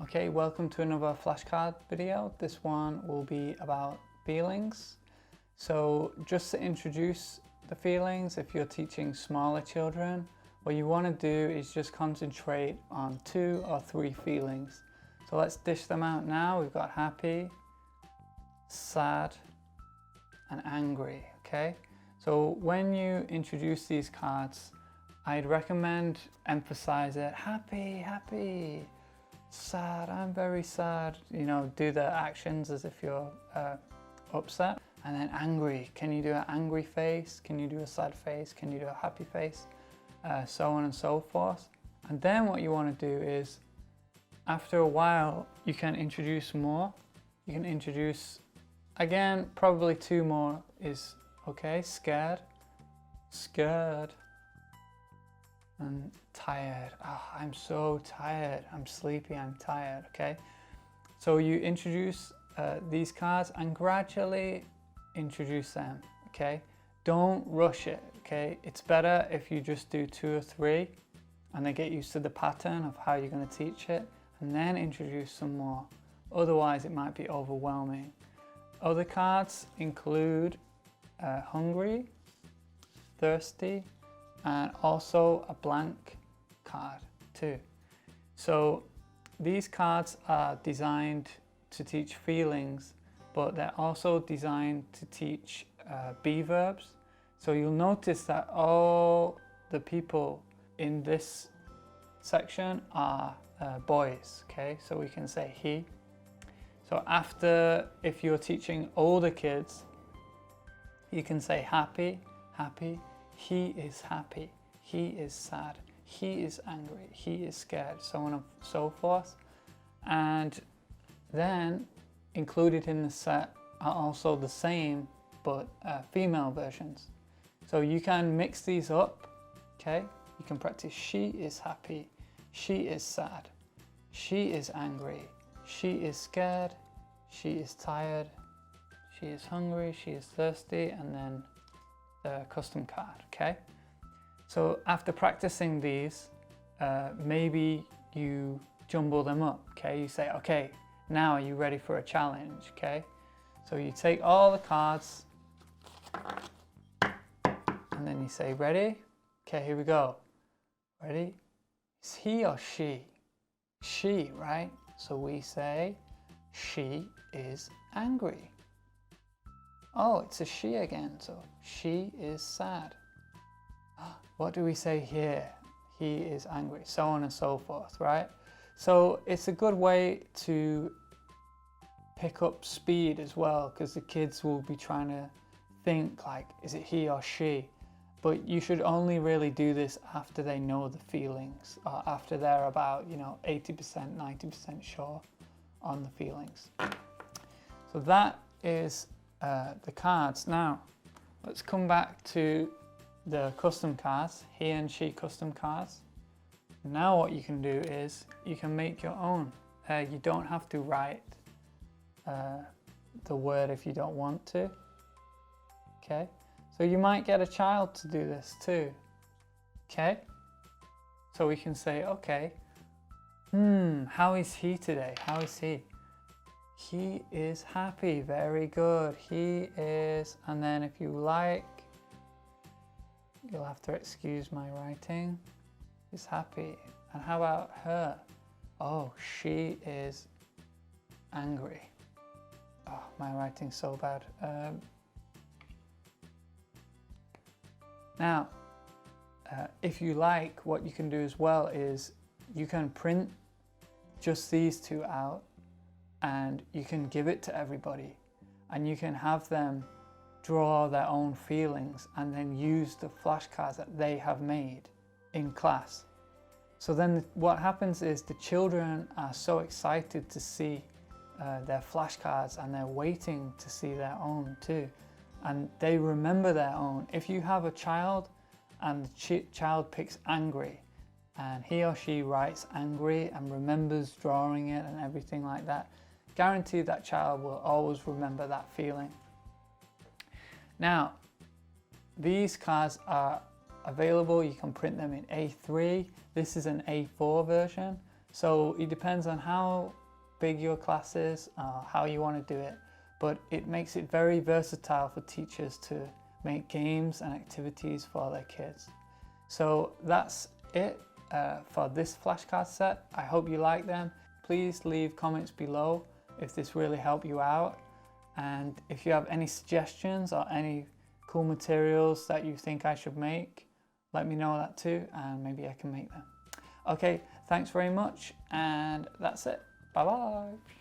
Okay, welcome to another flashcard video. This one will be about feelings. So just to introduce the feelings, if you're teaching smaller children, what you want to do is just concentrate on 2 or 3 feelings. So let's dish them out now. We've got happy, sad, and angry, okay? So when you introduce these cards, I'd recommend emphasize it. Happy, happy. Sad, I'm very sad. You know, do the actions as if you're upset. And then angry. Can you do an angry face? Can you do a sad face? Can you do a happy face? So on and so forth. And then what you want to do is, after a while, you can introduce more. You can introduce, again, probably 2 more is okay. Scared, scared, and tired. Oh, I'm so tired. I'm sleepy. I'm tired. Okay. So you introduce these cards and gradually introduce them. Okay. Don't rush it. Okay. It's better if you just do 2 or 3 and then get used to the pattern of how you're going to teach it and then introduce some more. Otherwise, it might be overwhelming. Other cards include hungry, thirsty, and also a blank card too. So these cards are designed to teach feelings, but they're also designed to teach be verbs. So you'll notice that all the people in this section are boys, okay? So we can say he. So after, if you're teaching older kids, you can say happy, happy. He is happy, he is sad, he is angry, he is scared, so on and so forth. And then included in the set are also the same but female versions. So you can mix these up, okay? You can practice she is happy, she is sad, she is angry, she is scared, she is tired, she is hungry, she is thirsty, and then the custom card, okay? So after practicing these, maybe you jumble them up, okay? You say, okay, now are you ready for a challenge, okay? So you take all the cards and then you say, ready? Okay, here we go. Ready? Is he or she? She, right? So we say, she is angry. Oh, it's a she again, so she is sad. What do we say here? He is angry, so on and so forth, right? So it's a good way to pick up speed as well, because the kids will be trying to think like, is it he or she? But you should only really do this after they know the feelings, or after they're about, 80%, 90% sure on the feelings. So that is the cards. Now let's come back to the custom cards, he and she custom cards. Now what you can do is you can make your own. You don't have to write the word if you don't want to, okay? So you might get a child to do this too, okay? So we can say, okay, how is he today? How is he? He is happy, very good. He is, and then if you like, you'll have to excuse my writing. He's happy. And how about her? Oh, she is angry. Oh, my writing's so bad. Now, if you like, what you can do as well is you can print just these 2 out and you can give it to everybody and you can have them draw their own feelings and then use the flashcards that they have made in class. So then what happens is the children are so excited to see their flashcards and they're waiting to see their own too. And they remember their own. If you have a child and the child picks angry and he or she writes angry and remembers drawing it and everything like that, guaranteed that child will always remember that feeling. Now, these cards are available. You can print them in A3. This is an A4 version. So it depends on how big your class is, how you want to do it, but it makes it very versatile for teachers to make games and activities for their kids. So that's it for this flashcard set. I hope you like them. Please leave comments below if this really helped you out, and if you have any suggestions or any cool materials that you think I should make, let me know that too, and maybe I can make them. Okay, thanks very much, and that's it. Bye bye.